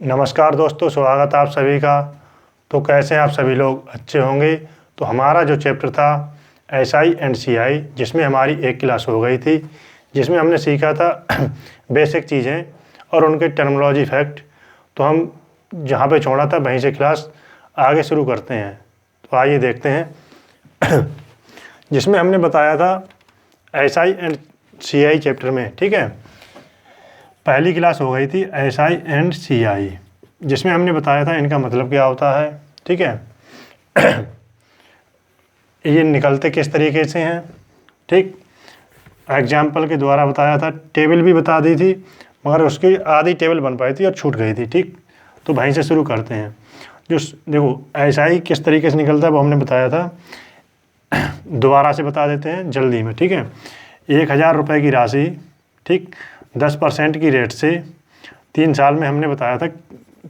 नमस्कार दोस्तों, स्वागत आप सभी का। तो कैसे हैं आप सभी लोग? अच्छे होंगे। तो हमारा जो चैप्टर था SI एंड CI, जिसमें हमारी एक क्लास हो गई थी, जिसमें हमने सीखा था बेसिक चीज़ें और उनके टर्मिनोलॉजी फैक्ट। तो हम जहाँ पे छोड़ा था वहीं से क्लास आगे शुरू करते हैं। तो आइए देखते हैं जिसमें हमने बताया था SI एंड CI चैप्टर में, ठीक है। पहली क्लास हो गई थी SI एंड CI, जिसमें हमने बताया था इनका मतलब क्या होता है, ठीक है। ये निकलते किस तरीके से हैं, ठीक। एग्जाम्पल के द्वारा बताया था, टेबल भी बता दी थी, मगर उसकी आधी टेबल बन पाई थी और छूट गई थी, ठीक। तो वहीं से शुरू करते हैं। जो देखो SI किस तरीके से निकलता है वो हमने बताया था, दोबारा से बता देते हैं जल्दी में, ठीक है। 1000 रुपये की राशि, ठीक, 10% की रेट से 3 साल में हमने बताया था,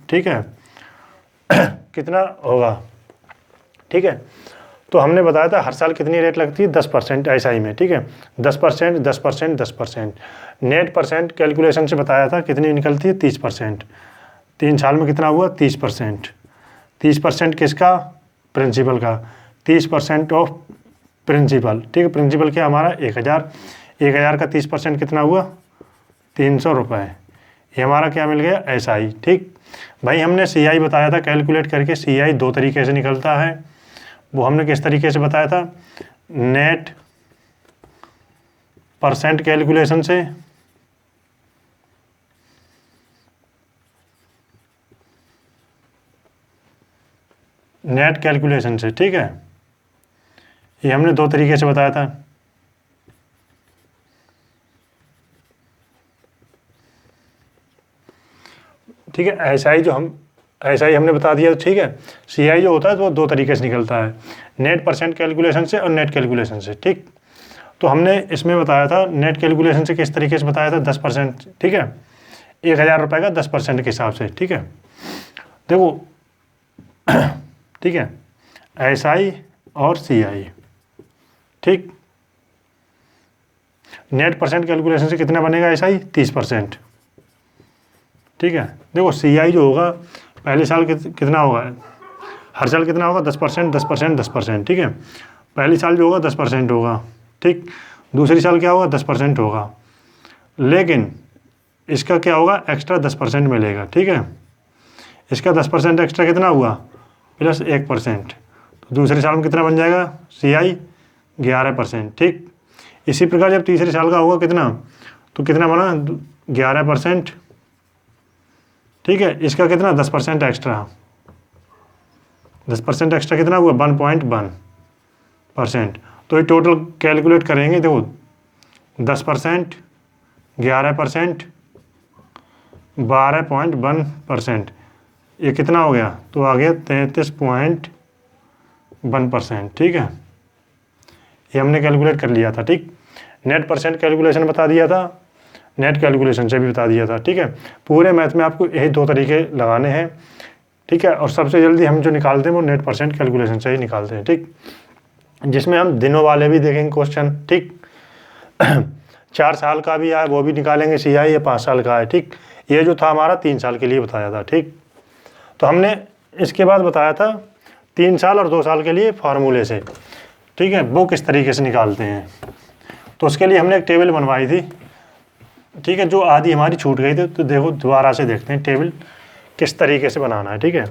ठीक है, कितना होगा, ठीक है। तो हमने बताया था हर साल कितनी रेट लगती है, 10% SI में, ठीक है। 10%, 10%, 10%। नेट परसेंट कैलकुलेशन से बताया था कितनी निकलती है, 30%। 3 साल में कितना हुआ, 30%। 30% किसका, प्रिंसिपल का। 30% ऑफ प्रिंसिपल, ठीक है। प्रिंसिपल क्या हमारा 1000, 1000 का 30% कितना हुआ, 300 रुपये। ये हमारा क्या मिल गया, SI, ठीक। भाई हमने CI बताया था कैलकुलेट करके। CI 2 तरीके से निकलता है। वो हमने किस तरीके से बताया था, नेट परसेंट कैलकुलेशन से, नेट कैलकुलेशन से, ठीक है। ये हमने 2 तरीके से बताया था। ठीक है, SI हमने बता दिया, ठीक है। CI जो होता है तो वो 2 तरीके से निकलता है, नेट परसेंट कैलकुलेशन से और नेट कैलकुलेशन से, ठीक। तो हमने इसमें बताया था नेट कैलकुलेशन से किस तरीके से बताया था, 10%, ठीक है। 1000 रुपये का 10% के हिसाब से, ठीक है। देखो ठीक है, SI और CI, ठीक। नेट परसेंट कैलकुलेशन से कितना बनेगा SI, 30%, ठीक है। देखो CI जो होगा पहले साल कितना होगा, हर साल कितना होगा, 10%, 10%, 10%, ठीक है। पहली साल जो होगा 10% होगा, ठीक। दूसरी साल क्या होगा, 10% होगा। लेकिन इसका क्या होगा, एक्स्ट्रा 10% मिलेगा, ठीक है। इसका 10% एक्स्ट्रा कितना हुआ, प्लस 1%। तो दूसरे साल में कितना बन जाएगा, CI 11%, ठीक। इसी प्रकार जब तीसरे साल का होगा कितना, तो कितना बना, 11%, ठीक है। इसका कितना, 10% एक्स्ट्रा, 10% एक्स्ट्रा कितना हुआ, 1.1%। तो ये टोटल कैलकुलेट करेंगे, देखो 10%, 11%, 12.1%, ये कितना हो गया, तो आ गया 33.1%, ठीक है। ये हमने कैलकुलेट कर लिया था, ठीक। नेट परसेंट कैलकुलेशन बता दिया था, नेट कैलकुलेशन से भी बता दिया था, ठीक है। पूरे मैथ में आपको यही 2 तरीके लगाने हैं, ठीक है। और सबसे जल्दी हम जो निकालते हैं वो नेट परसेंट कैलकुलेशन से ही निकालते हैं, ठीक। जिसमें हम दिनों वाले भी देखेंगे क्वेश्चन, ठीक। 4 साल का भी आया वो भी निकालेंगे CI, या 5 साल का है, ठीक। ये जो था हमारा 3 साल के लिए बताया था, ठीक। तो हमने इसके बाद बताया था 3 साल और 2 साल के लिए फार्मूले से, ठीक है, वो किस तरीके से निकालते हैं। तो उसके लिए हमने एक टेबल बनवाई थी, ठीक है, जो आधी हमारी छूट गई थी। तो देखो दोबारा से देखते हैं टेबल किस तरीके से बनाना है, ठीक है।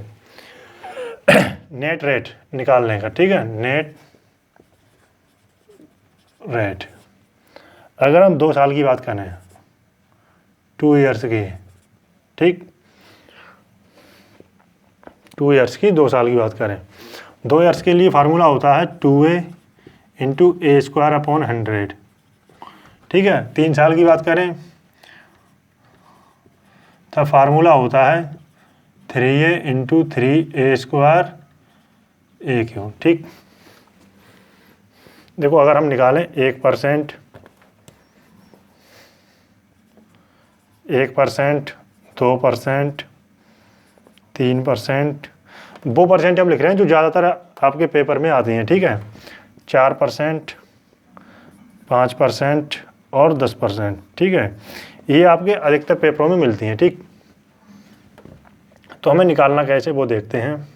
नेट रेट निकालने का, ठीक है, नेट रेट। अगर हम 2 साल की बात करें, 2 ईयर्स की, ठीक, 2 ईयर्स की, 2 साल की बात करें, 2 ईयर्स के लिए फार्मूला होता है 2A × A² / 100, ठीक है। 3 साल की बात करें तो फार्मूला होता है 3A × 3A², AQ, ठीक। देखो अगर हम निकालें 1%, 1%, 2%, 3%, वो परसेंट हम लिख रहे हैं जो ज़्यादातर आपके पेपर में आती हैं, ठीक है। 4%, 5% और 10%, ठीक है। ये आपके अधिकतर पेपरों में मिलती हैं, ठीक। तो हमें निकालना कैसे वो देखते हैं।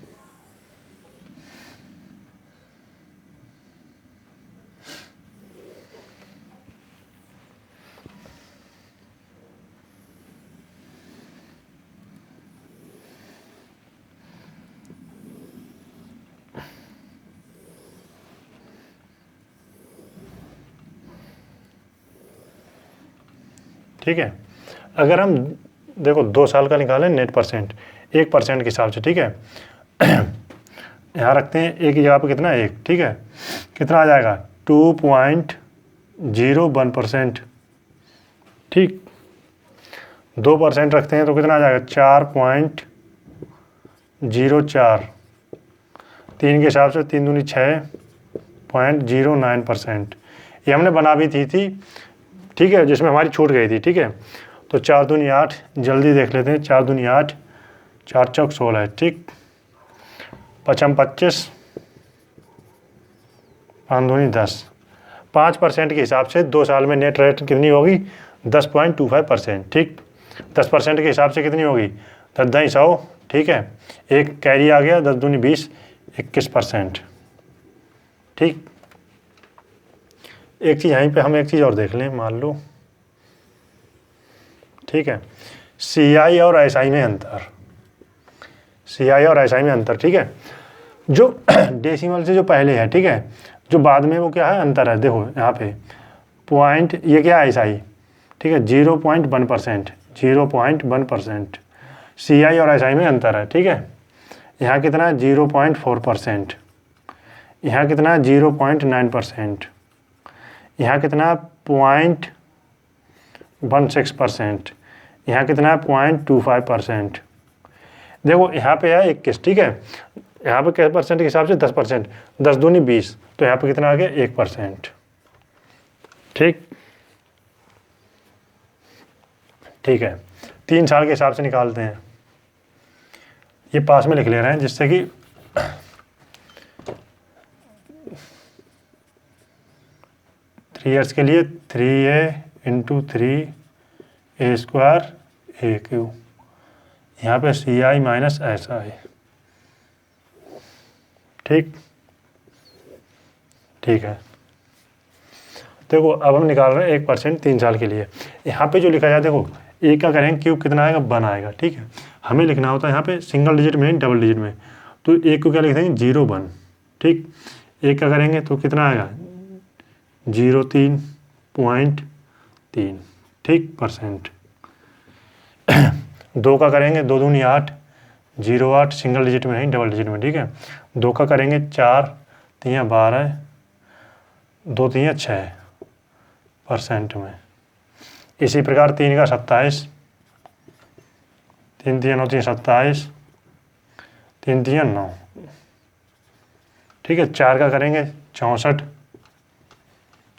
ठीक है, अगर हम देखो 2 साल का निकालें नेट परसेंट 1% के हिसाब से, ठीक है। यहाँ रखते हैं एक जगह पे कितना 1, ठीक है, कितना आ जाएगा 2.01%, ठीक। 2% रखते हैं तो कितना आ जाएगा 4.04, 3 के हिसाब से 3 दूनी 6.09%। ये हमने बना भी थी, ठीक है, जिसमें हमारी छूट गई थी, ठीक है। तो 4 दूनी 8, जल्दी देख लेते हैं, 4 दूनी 8, 4 चौक 16, ठीक। 5 25, 5 दूनी 10, 5% के हिसाब से 2 साल में नेट रेट कितनी होगी 10.25%, ठीक। 10% के हिसाब से कितनी होगी 10 दही 100, ठीक है। एक कैरी आ गया 10 दूनी 20, 21%, ठीक। एक चीज़ यहीं पे हम एक चीज़ और देख लें, मान लो, ठीक है, CI और SI में अंतर, CI और SI में अंतर, ठीक है। जो डेसिमल से जो पहले है, ठीक है, जो बाद में वो क्या है अंतर है, देखो यहाँ पे पॉइंट, ये क्या है SI, ठीक है, 0.1%, 0.1%। CI और SI में अंतर है, ठीक है। यहाँ कितना है 0.4%, यहाँ कितना है 0.9%, यहाँ कितना 0.16%, यहाँ कितना है 0.25%। देखो यहाँ पे है 21, ठीक है, यहाँ पे क्या परसेंट के हिसाब से 10%, 10 दूनी 20, तो यहाँ पे कितना आ गया 1%, ठीक। ठीक है, 3 साल के हिसाब से निकालते हैं, ये पास में लिख ले रहे हैं जिससे कि थ्री ईयर्स के लिए 3A × 3A² AQ, यहाँ पे CI - SI, ठीक। ठीक है, देखो अब हम निकाल रहे हैं 1% 3 साल के लिए। यहाँ पे जो लिखा जाए, देखो एक का करेंगे क्यूब कितना आएगा 1 आएगा, ठीक है। हमें लिखना होता है यहाँ पे सिंगल डिजिट में डबल डिजिट में, तो एक को क्या लिख देंगे 0.1, ठीक। एक का करेंगे तो कितना आएगा 0.3, ठीक % 2 का करेंगे 2 दूनी 8, 0.8 सिंगल डिजिट में नहीं डबल डिजिट में, ठीक है। 2 का करेंगे 4 3 12, 2 3 6% में। इसी प्रकार 3 का 27, 3 3 9 3 27, 3 3 9, ठीक है। 4 का करेंगे 64,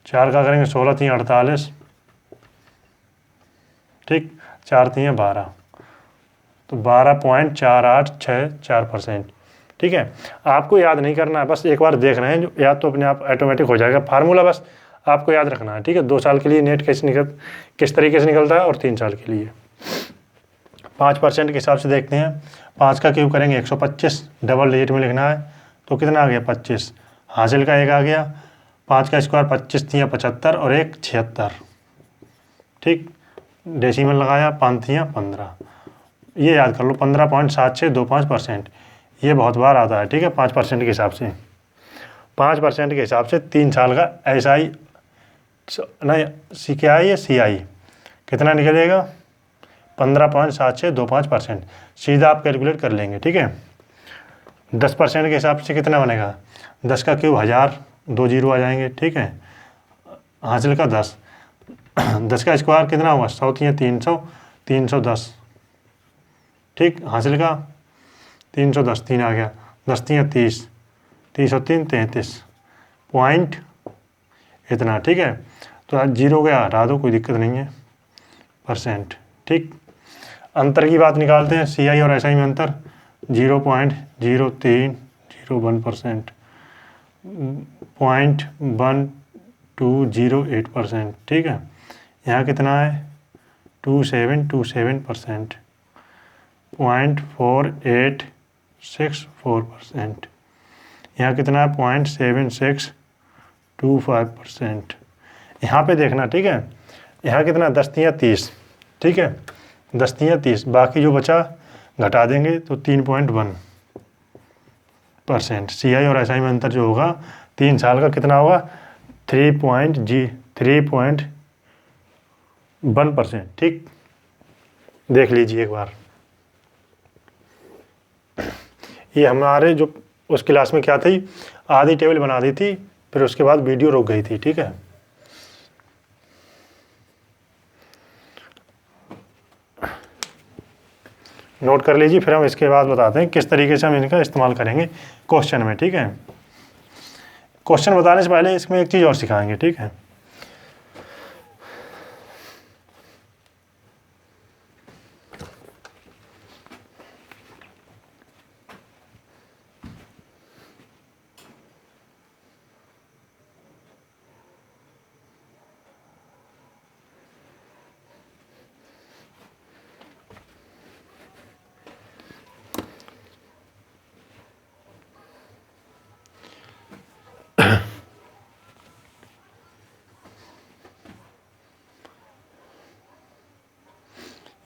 4 का करेंगे 16 3 48, ठीक। 4 3 12, तो 12.4864%, ठीक है। आपको याद नहीं करना है, बस एक बार देख रहे हैं, जो याद तो अपने आप ऑटोमेटिक हो जाएगा, फार्मूला बस आपको याद रखना है, ठीक है। 2 साल के लिए नेट किस तरीके से निकलता है और 3 साल के लिए 5% के हिसाब से देखते हैं। 5 का क्यूब करेंगे 125, डबल डिजिट में लिखना है, तो कितना आ गया 25, हासिल का 1 आ गया। 5 का स्क्वायर 25 3 75 और 1 76, ठीक। डेसिमल लगाया 5 3 15, ये याद कर लो 15.7625%, ये बहुत बार आता है, ठीक है। 5% के हिसाब से 5% के हिसाब से 3 साल का SI नहीं क्या है ये CI कितना निकलेगा 15.7625%, सीधा आप कैलकुलेट कर लेंगे, ठीक है। 10% के हिसाब से कितना बनेगा 10 का क्यूब 1000, 2 जीरो आ जाएंगे, ठीक है। हासिल का 10, 10 का स्क्वायर कितना हुआ 100 300, 310, ठीक। हासिल का 310, 3 आ गया, 10 30, 30 और 3 33 पॉइंट इतना, ठीक है। तो जीरो गया हटा दो, कोई दिक्कत नहीं है %, ठीक। अंतर की बात निकालते हैं, CI और SI में अंतर 0.0301%, 0.1208%, ठीक है। यहाँ कितना है 2727%, 0.4864%। यहाँ कितना है 0.7625%। यहाँ पे देखना, ठीक है, यहाँ कितना 10 तियाँ 30, ठीक है, 10 तियाँ 30, बाकी जो बचा घटा देंगे तो 3.1%। CI और SI में अंतर जो होगा 3 साल का कितना होगा 3.1%। ठीक, देख लीजिए एक बार। ये हमारे जो उस क्लास में क्या थी, आधी टेबल बना दी थी, फिर उसके बाद वीडियो रुक गई थी। ठीक है, नोट कर लीजिए, फिर हम इसके बाद बताते हैं किस तरीके से हम इनका इस्तेमाल करेंगे क्वेश्चन में। ठीक है, क्वेश्चन बताने से पहले इसमें एक चीज़ और सिखाएंगे। ठीक है,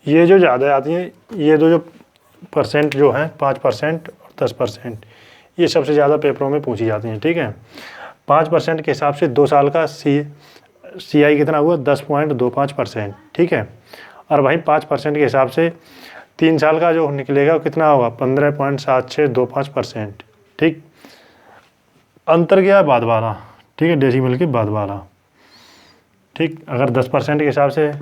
ये जो ज़्यादा आती हैं, ये जो परसेंट जो हैं 5% और 10%, ये सबसे ज़्यादा पेपरों में पूछी जाती हैं। ठीक है, 5% के हिसाब से 2 साल का CI कितना हुआ 10.25%। ठीक है, और वहीं 5% के हिसाब से 3 साल का जो निकलेगा कितना होगा 15.7625%। ठीक, अंतर क्या है बाद वाला, ठीक है, डेसिमल के बाद वाला। ठीक, अगर 10% के हिसाब से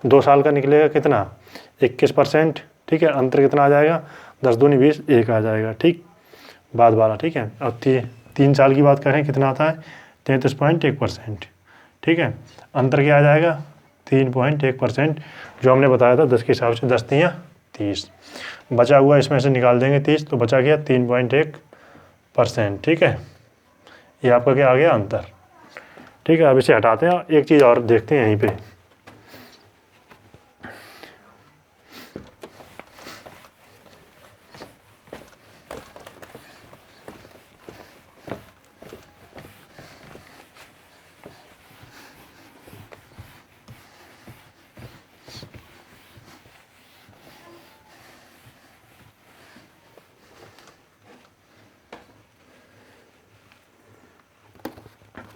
2 साल का निकलेगा कितना 21%। ठीक है, अंतर कितना आ जाएगा 10 दूनी 20, 1 आ जाएगा। ठीक, बाद वाला। ठीक है, और 3 साल की बात करें कितना आता है 33.1%। ठीक है, अंतर क्या आ जाएगा 3.1%, जो हमने बताया था 10 के हिसाब से 10 तियाँ 30, बचा हुआ इसमें से निकाल देंगे 30, तो बचा गया 3.1%। ठीक है, ये आपका क्या आ गया अंतर। ठीक है, अब इसे हटाते हैं, एक चीज़ और देखते हैं यहीं पे।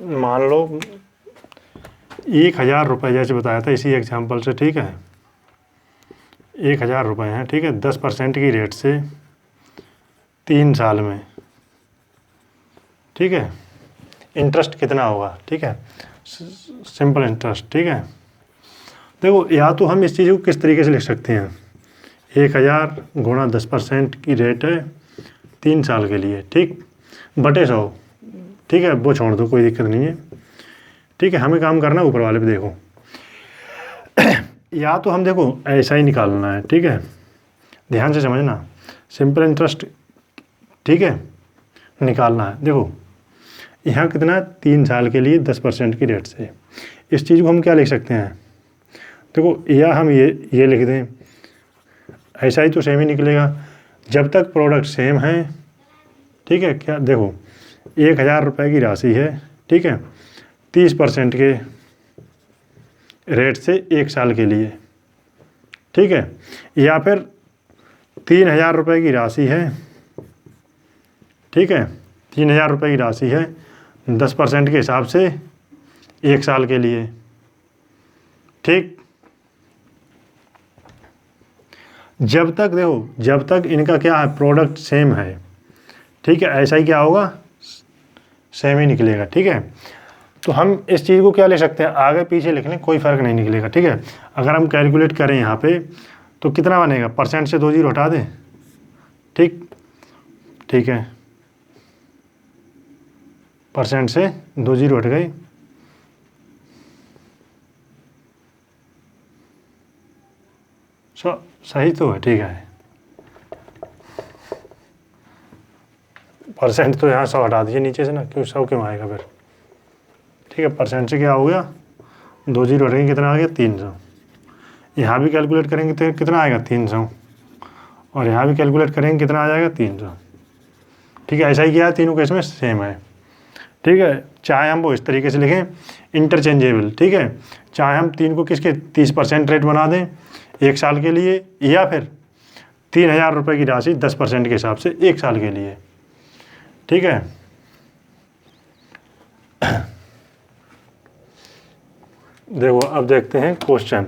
मान लो 1000 रुपये जैसे बताया था इसी एग्जाम्पल से। ठीक है, 1000 रुपये हैं। ठीक है, 10% की रेट से 3 साल में। ठीक है, इंटरेस्ट कितना होगा। ठीक है, सिंपल इंटरेस्ट। ठीक है, देखो या तो हम इस चीज़ को किस तरीके से लिख सकते हैं, 1000 गुणा 10% की रेट है 3 साल के लिए। ठीक, बटे 100। ठीक है, वो छोड़ दो, कोई दिक्कत नहीं है। ठीक है, हमें काम करना ऊपर वाले पे देखो। या तो हम देखो ऐसा ही निकालना है। ठीक है, ध्यान से समझना, सिंपल इंटरेस्ट। ठीक है, निकालना है। देखो यहाँ कितना 3 साल के लिए 10% की रेट से, इस चीज़ को हम क्या लिख सकते हैं, देखो या हम ये लिख दें, ऐसा ही तो सेम ही निकलेगा जब तक प्रोडक्ट सेम है। ठीक है, क्या देखो 1000 रुपये की राशि है। ठीक है, 30% के रेट से 1 साल के लिए। ठीक है, या फिर 3000 रुपये की राशि है। ठीक है, 3000 रुपये की राशि है 10% के हिसाब से 1 साल के लिए। ठीक, जब तक देखो, जब तक इनका क्या है प्रोडक्ट सेम है। ठीक है, ऐसा ही क्या होगा सेम ही निकलेगा। ठीक है, तो हम इस चीज़ को क्या ले सकते हैं, आगे पीछे लिख लें, कोई फ़र्क नहीं निकलेगा। ठीक है, अगर हम कैलकुलेट करें यहाँ पे तो कितना बनेगा, परसेंट से 2 जीरो हटा दें। ठीक, ठीक है, परसेंट से 2 जीरो हट गए, सही तो है। ठीक है, परसेंट तो यहाँ 100 हटा दीजिए नीचे से ना, क्यों 100 क्यों आएगा फिर। ठीक है, परसेंट से क्या हो गया 2 जीरो हटेंगे, कितना आ गया 300। यहाँ भी कैलकुलेट करेंगे तो कितना आएगा 300, और यहाँ भी कैलकुलेट करेंगे कितना आ जाएगा 300। ठीक है, ऐसा ही किया है, तीनों केस में सेम है। ठीक है, चाहे हम वो इस तरीके से लिखें इंटरचेंजेबल। ठीक है, चाहे हम 3 को किसके 30% रेट बना दें 1 साल के लिए, या फिर 3,000 रुपये की राशि 10% के हिसाब से 1 साल के लिए। ठीक है, देखो अब देखते हैं क्वेश्चन।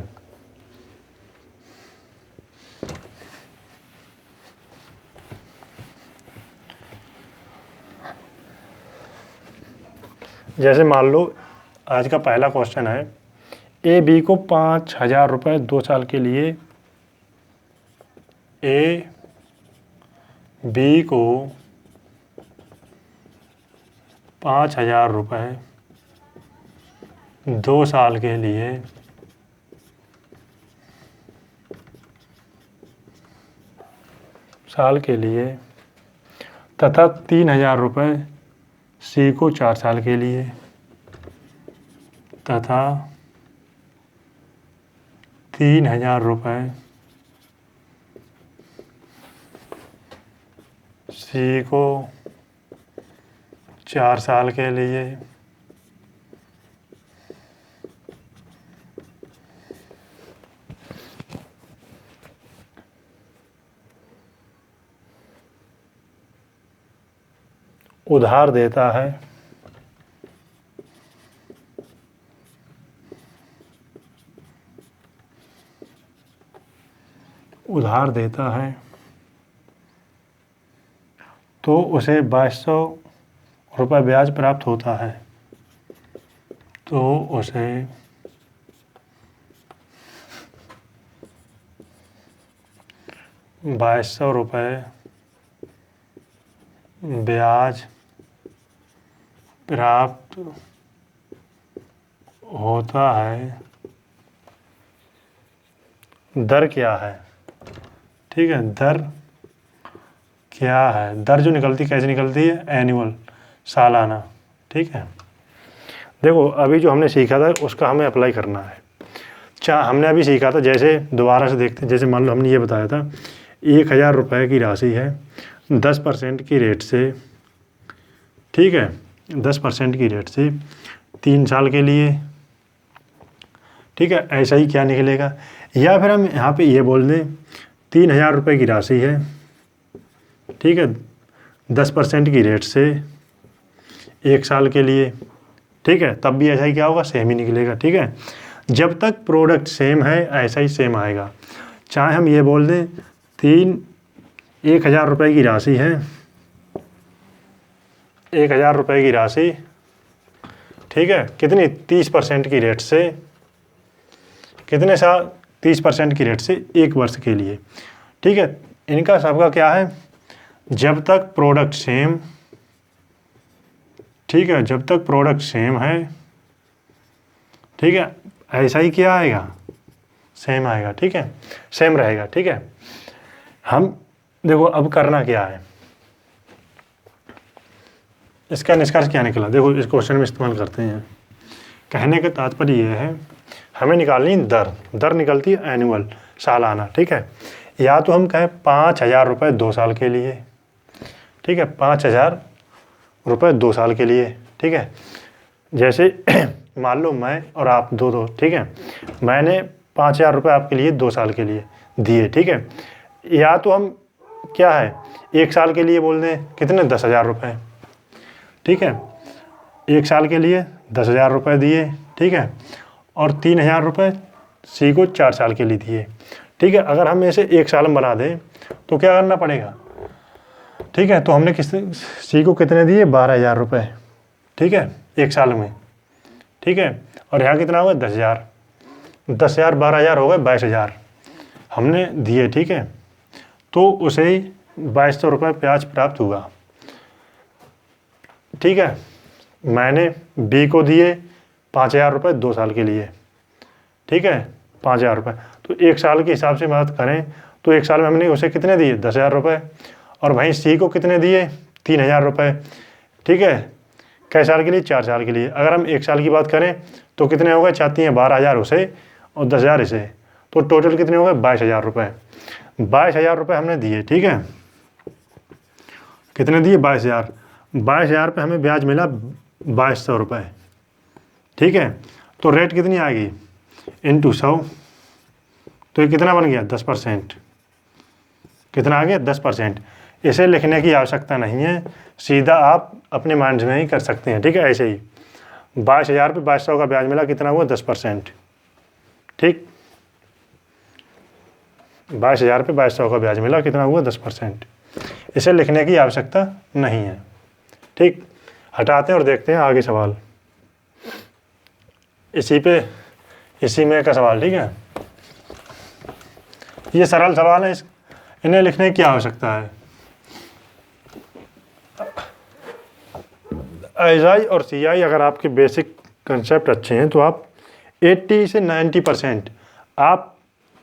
जैसे मान लो आज का पहला क्वेश्चन है, ए बी को 5,000 रुपये 2 साल के लिए, ए बी को 5,000 रुपये 2 साल के लिए तथा 3,000 रुपये सी को 4 साल के लिए तथा 3,000 रुपये सी को 4 साल के लिए उधार देता है। तो उसे 2,200 रुपये ब्याज प्राप्त होता है। तो उसे 2,200 रुपये ब्याज प्राप्त होता है। दर क्या है? ठीक है, दर क्या है? दर जो निकलती कैसे निकलती है? एनुअल, सालाना। ठीक है, देखो अभी जो हमने सीखा था उसका हमें अप्लाई करना है। हमने अभी सीखा था, जैसे दोबारा से देखते हैं। जैसे मान लो हमने ये बताया था 1,000 रुपये की राशि है 10% की रेट से। ठीक है, 10% की रेट से 3 साल के लिए। ठीक है, ऐसा ही क्या निकलेगा? या फिर हम यहाँ पे ये बोल दें 3,000 रुपये की राशि है। ठीक है, 10% की रेट से 1 साल के लिए। ठीक है, तब भी ऐसा ही क्या होगा? सेम ही निकलेगा। ठीक है, जब तक प्रोडक्ट सेम है ऐसा ही सेम आएगा। चाहे हम ये बोल दें 1,000 रुपये की राशि है, 1,000 रुपये की राशि। ठीक है, कितनी? 30% की रेट से कितने साल? 30% की रेट से 1 वर्ष के लिए। ठीक है, इनका सबका क्या है? जब तक प्रोडक्ट सेम। ठीक है, जब तक प्रोडक्ट सेम है। ठीक है, ऐसा ही क्या आएगा? सेम आएगा। ठीक है, सेम रहेगा। ठीक है, हम देखो अब करना क्या है, इसका निष्कर्ष क्या निकला? देखो इस क्वेश्चन में इस्तेमाल करते हैं। कहने का तात्पर्य यह है, हमें निकालनी दर। दर निकलती है एनुअल, सालाना। ठीक है, या तो हम कहें 5,000 रुपये 2 साल के लिए। ठीक है, 5,000 रुपये 2 साल के लिए। ठीक है, जैसे मान लो मैं और आप दो। ठीक है, मैंने 5,000 रुपये आपके लिए 2 साल के लिए दिए। ठीक है, या तो हम क्या है 1 साल के लिए बोल दें कितने? 10,000 रुपये। ठीक है, 1 साल के लिए 10,000 रुपये दिए। ठीक है, और 3,000 रुपये सी को 4 साल के लिए दिए। ठीक है, अगर हम इसे 1 साल में बना दें तो क्या करना पड़ेगा? ठीक है, तो हमने सी को कितने दिए? 12,000 रुपये। ठीक है, 1 साल में। ठीक है, और यहाँ कितना होगा? 10,000। 10,000 12,000 हो गए 22,000 हमने दिए। ठीक है, तो उसे 2,200 रुपये ब्याज प्राप्त हुआ। ठीक है, मैंने बी को दिए 5,000 रुपये 2 साल के लिए। ठीक है, 5,000 रुपये। तो 1 साल के हिसाब से बात करें तो 1 साल में हमने उसे कितने दिए? 10,000 रुपये। और वहीं सी को कितने दिए? 3,000 रुपये। ठीक है, कै साल के लिए? 4 साल के लिए। अगर हम 1 साल की बात करें तो कितने हो गए? चाहती हैं 12,000 उसे और 10,000 इसे, तो टोटल कितने हो गए? 22,000 रुपये। 22,000 रुपये हमने दिए, ठीक है, कितने दिए? 22,000। 22,000 पे हमें ब्याज मिला 2200 रुपये, ठीक है। तो रेट कितनी आ गई? इंटू 100, तो ये कितना बन गया? 10%। कितना आ गया? 10%। इसे लिखने की आवश्यकता नहीं है, सीधा आप अपने माइंड में ही कर सकते हैं, ठीक है। ऐसे ही 22,000 पे 2200 का ब्याज मिला, कितना हुआ? 10%, ठीक। 22,000 पे 2200 का ब्याज मिला, कितना हुआ? 10%। इसे लिखने की आवश्यकता नहीं है, ठीक। हटाते हैं और देखते हैं आगे सवाल, इसी में का सवाल, ठीक है। ये सरल सवाल है, इन्हें लिखने की आवश्यकता है। एसआई और सीआई अगर आपके बेसिक कंसेप्ट अच्छे हैं तो आप 80 से 90% आप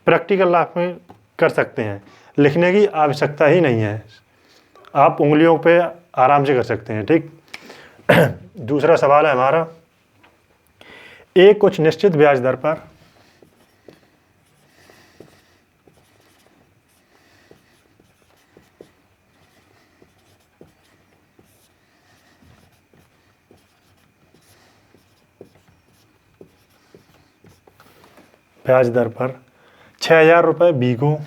प्रैक्टिकल लाइफ में कर सकते हैं, लिखने की आवश्यकता ही नहीं है, आप उंगलियों पे आराम से कर सकते हैं, ठीक। दूसरा सवाल है हमारा, एक कुछ निश्चित ब्याज दर पर ब्याज दर पर 6,000 रुपये बी को,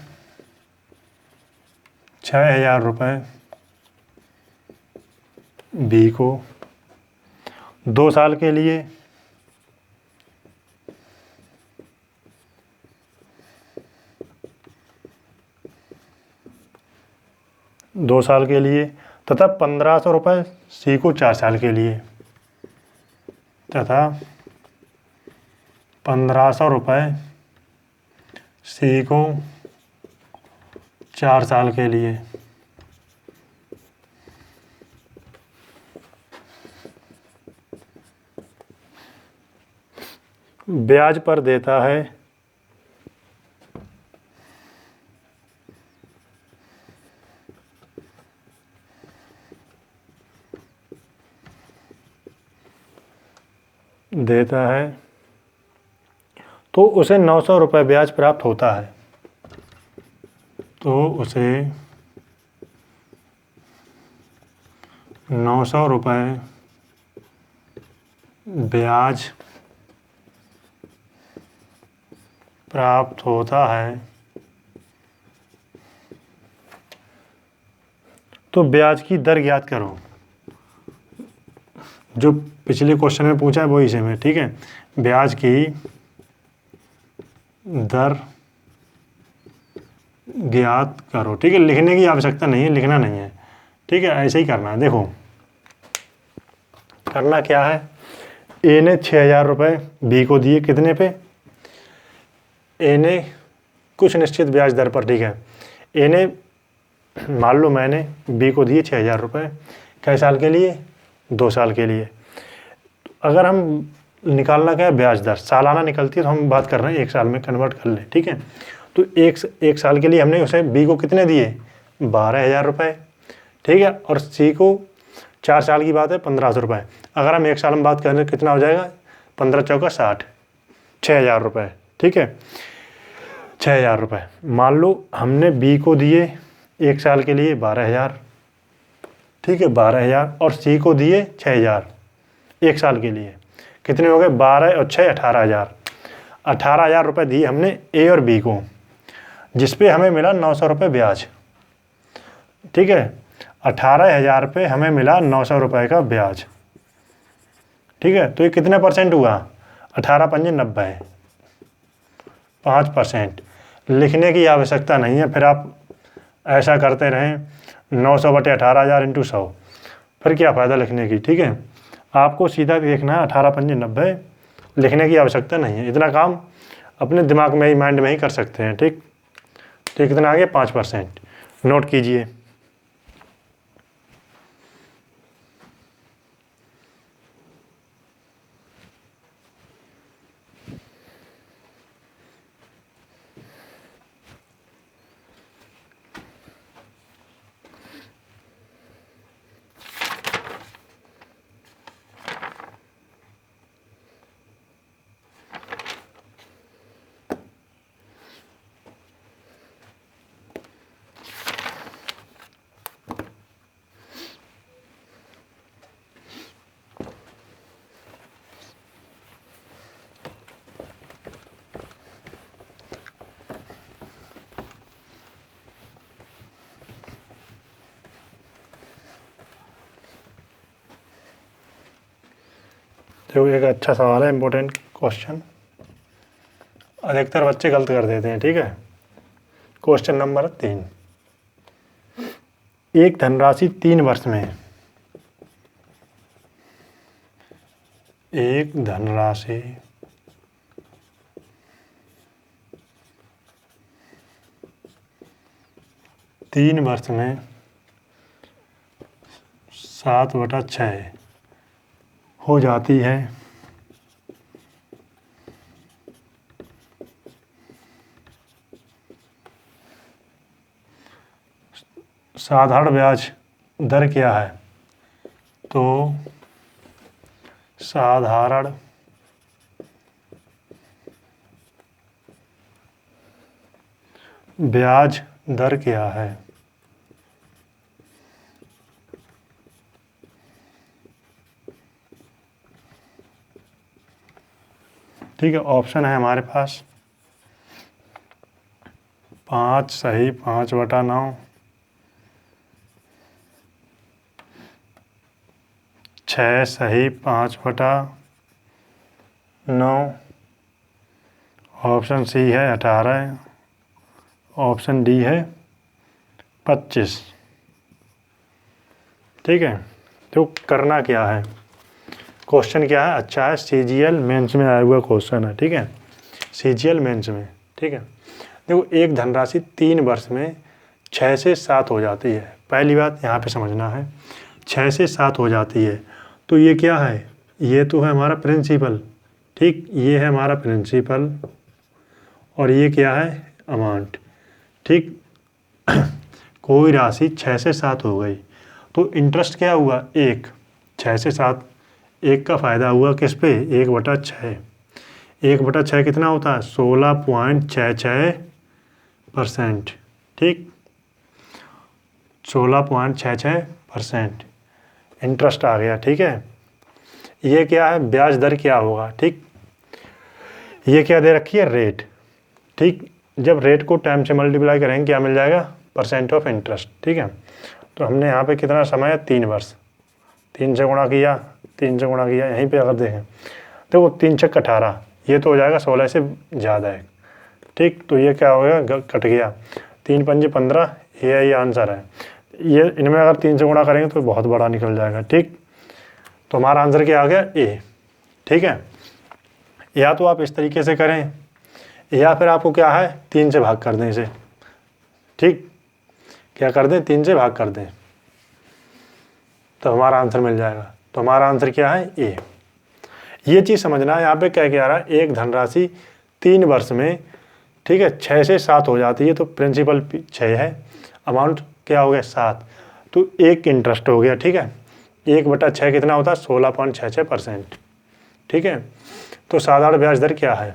6,000 रुपये बी को 2 साल के लिए, 2 साल के लिए तथा 1,500 रुपये सी को 4 साल के लिए, तथा 1,500 रुपये सी को 4 साल के लिए। ब्याज पर देता है तो उसे 900 रुपये ब्याज प्राप्त होता है, तो उसे 900 रुपये ब्याज प्राप्त होता है। तो ब्याज की दर ज्ञात करो, जो पिछले क्वेश्चन में पूछा है वही सेम है, ठीक है। ब्याज की दर ज्ञात करो, ठीक है। लिखने की आवश्यकता नहीं है, लिखना नहीं है, ठीक है, ऐसे ही करना है। देखो करना क्या है, ए ने 6,000 रुपये बी को दिए, कितने पे? ए ने कुछ निश्चित ब्याज दर पर, ठीक है। ए ने, मान लो मैंने बी को दिए 6,000 रुपये, कै साल के लिए? 2 साल के लिए। अगर हम निकालना क्या है, ब्याज दर सालाना निकलती है, तो हम बात कर रहे हैं 1 साल में कन्वर्ट कर लें, ठीक है। तो एक साल के लिए हमने उसे बी को कितने दिए? 12,000 रुपये, ठीक है। और सी को 4 साल की बात है, 1,500 रुपये। अगर हम 1 साल में बात करें कितना हो जाएगा? 15 चौका 60, 6,000 रुपये, ठीक है। 6,000 रुपये, मान लो हमने बी को दिए 1 साल के लिए 12,000, ठीक है, 12,000, और सी को दिए 6,000 1 साल के लिए, कितने हो गए? 12 और 6 18,000। 18,000 रुपये दिए हमने ए और बी को, जिसपे हमें मिला 900 रुपये ब्याज, ठीक है। 18,000 पे हमें मिला 900 रुपये का ब्याज, ठीक है। तो ये कितने परसेंट हुआ? 18 पंजे 90, 5%। लिखने की आवश्यकता नहीं है, फिर आप ऐसा करते रहें 900 बटे 18,000 इंटू 100, फिर क्या फ़ायदा लिखने की, ठीक है। आपको सीधा देखना है 18 पंजे 90, लिखने की आवश्यकता नहीं है। इतना काम अपने दिमाग में ही, माइंड में ही कर सकते हैं, ठीक। तो कितना आ गया? 5%, नोट कीजिए। तो एक अच्छा सवाल है, इम्पोर्टेंट क्वेश्चन। अधिकतर बच्चे गलत कर देते हैं, ठीक है। क्वेश्चन नंबर 3, एक धनराशि 3 वर्ष में, एक धनराशि 3 वर्ष में 7/6 हो जाती है, साधारण ब्याज दर क्या है? तो साधारण ब्याज दर क्या है? ठीक है, ऑप्शन है हमारे पास 5 सही 5/9, 6 सही 5/9, ऑप्शन सी है 18, ऑप्शन डी है 25। ठीक है, तो करना क्या है, क्वेश्चन क्या है, अच्छा है, CGL मेंस में आया हुआ क्वेश्चन है, ठीक है, CGL मेंस में। ठीक है, देखो एक धनराशि 3 वर्ष में 6 से 7 हो जाती है। पहली बात यहाँ पे समझना है, 6 से 7 हो जाती है, तो ये क्या है, ये तो है हमारा प्रिंसिपल, ठीक, ये है हमारा प्रिंसिपल और ये क्या है, अमाउंट। ठीक, कोई राशि 6 से 7 हो गई तो इंटरेस्ट क्या हुआ, 1, 6 से 7, 1 का फ़ायदा हुआ किस पे, 1/6, 1/6 कितना होता है, 16.66%। ठीक, 16.66% इंटरेस्ट आ गया। ठीक है, ये क्या है, ब्याज दर क्या होगा, ठीक, ये क्या दे रखी है, रेट। ठीक, जब रेट को टाइम से मल्टीप्लाई करेंगे क्या मिल जाएगा, परसेंट ऑफ इंटरेस्ट। ठीक है, तो हमने यहाँ पे कितना समय है, 3 वर्ष, 3 से गुणा किया, 3 से गुणा किया, यहीं पे अगर देखें तो वो 3 छक्के 18, ये तो हो जाएगा 16 से ज़्यादा है। ठीक, तो ये क्या हो गया, कट गया, 3 पंजे 15, ये आंसर है। ये इनमें अगर 3 से गुणा करेंगे तो बहुत बड़ा निकल जाएगा। ठीक, तो हमारा आंसर क्या आ गया, ए। ठीक है, या तो आप इस तरीके से करें या फिर आपको क्या है, 3 से भाग कर दें इसे। ठीक, क्या कर दें, 3 से भाग कर दें तो हमारा आंसर मिल जाएगा। तो हमारा आंसर क्या है, ए। ये चीज़ समझना है, यहाँ पे क्या कह रहा है, एक धनराशि 3 वर्ष में, ठीक है, 6 से 7 हो जाती है, तो प्रिंसिपल 6 है, अमाउंट क्या हो गया, 7, तो 1 इंटरेस्ट हो गया। ठीक है, 1/6 कितना होता है, 16.66%। ठीक है, तो साधारण ब्याज दर क्या है,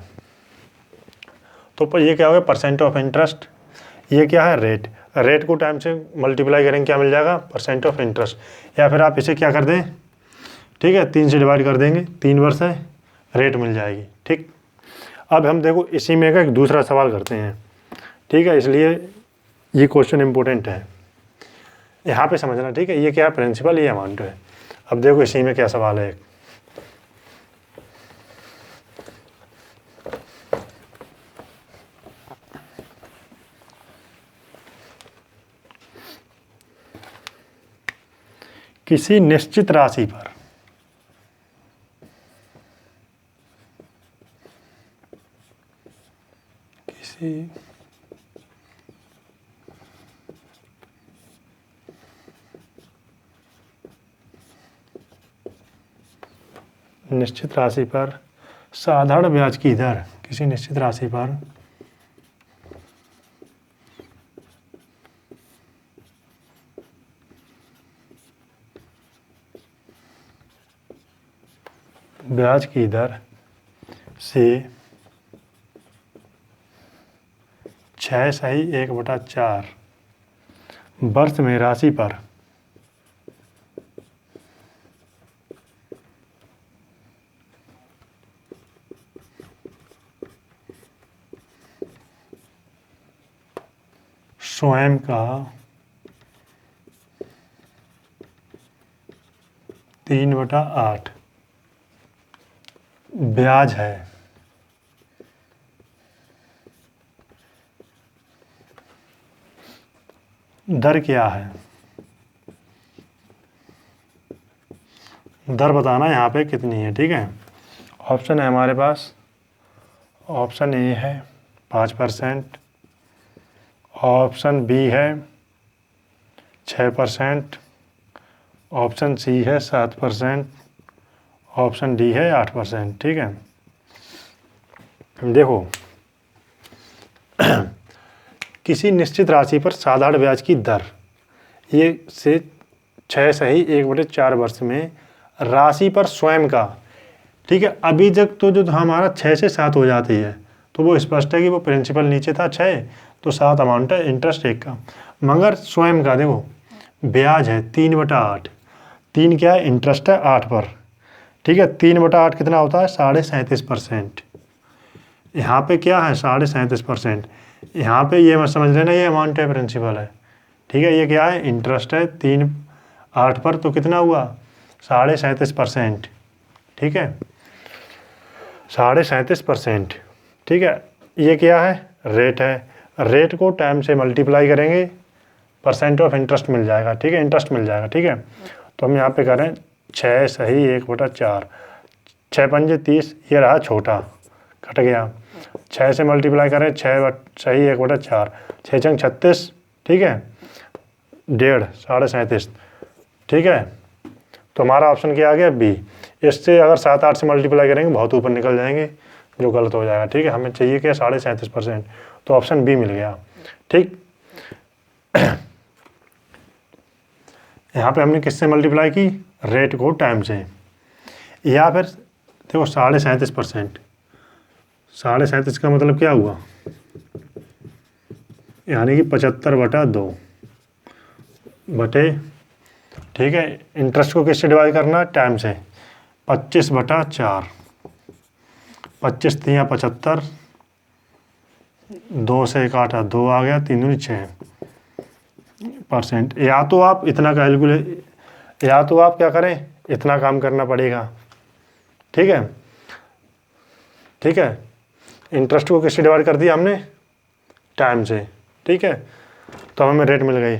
तो ये क्या हो गया, परसेंट ऑफ इंटरेस्ट, ये क्या है, रेट, रेट को टाइम से मल्टीप्लाई करेंगे क्या मिल जाएगा, परसेंट ऑफ इंटरेस्ट, या फिर आप इसे क्या कर दें, ठीक है, 3 से डिवाइड कर देंगे, 3 वर्ष है, रेट मिल जाएगी। ठीक, अब हम देखो इसी में का एक दूसरा सवाल करते हैं। ठीक है, इसलिए ये क्वेश्चन इंपॉर्टेंट है, यहाँ पे समझना। ठीक है, ये क्या है, प्रिंसिपल, ये अमाउंट है। अब देखो इसी में क्या सवाल है, किसी निश्चित राशि पर निश्चित राशि पर साधारण ब्याज की दर, किसी निश्चित राशि पर ब्याज की दर से 6 सही 1/4 वर्ष में राशि पर स्वयं का 3/8 ब्याज है। दर क्या है, दर बताना यहाँ पे कितनी है। ठीक है, ऑप्शन है हमारे पास, ऑप्शन ए है 5%, ऑप्शन बी है 6%, ऑप्शन सी है 7%, ऑप्शन डी है 8%। ठीक है, देखो किसी निश्चित राशि पर साधारण ब्याज की दर ये से 6 सही 1/4 वर्ष में राशि पर स्वयं का। ठीक है, अभी तक तो जो हमारा 6 से 7 हो जाती है तो वो स्पष्ट है कि वो प्रिंसिपल नीचे था 6 तो 7 अमाउंट है इंटरेस्ट 1 का, मगर स्वयं का देखो ब्याज है 3/8। 3 क्या है, इंटरेस्ट है 8 पर। ठीक है, 3/8 कितना होता है, 37.5%। यहाँ पे क्या है 37.5%। यहाँ पे ये मत समझ लेना ये अमाउंट है प्रिंसिपल है। ठीक है, ये क्या है, इंटरेस्ट है 3/8 पर, तो कितना हुआ 37.5%। ठीक है, 37.5%। ठीक है, ये क्या है, रेट है। रेट को टाइम से मल्टीप्लाई करेंगे, परसेंट ऑफ इंटरेस्ट मिल जाएगा। ठीक है, इंटरेस्ट मिल जाएगा। ठीक है, तो हम यहाँ पे करें 6 सही 1/4, 6 पंजे 30, ये रहा छोटा कट गया। 6 से मल्टीप्लाई करें 6 सही 1/4, 6 चंग 36। ठीक है, 1.5 37। ठीक है, तो हमारा ऑप्शन क्या आ गया, बी। इससे अगर 7-8 से मल्टीप्लाई करेंगे बहुत ऊपर निकल जाएंगे, जो गलत हो जाएगा। ठीक है, हमें चाहिए क्या 37.5%, तो ऑप्शन बी मिल गया। ठीक, यहाँ पे हमने किससे मल्टीप्लाई की, रेट को टाइम से, या फिर देखो 37.5%, 37.5 का मतलब क्या हुआ, यानी कि 75/2 बटे। ठीक है, इंटरेस्ट को किससे डिवाइड करना है, टाइम से, 25/4, 25 3 75, 2 से 1 8 2 आ गया, 3 दूनी 6%। या तो आप इतना कैलकुलेट, या तो आप क्या करें, इतना काम करना पड़ेगा। ठीक है, ठीक है, इंटरेस्ट को किससे डिवाइड कर दिया हमने, टाइम से। ठीक है, तो हमें रेट मिल गई।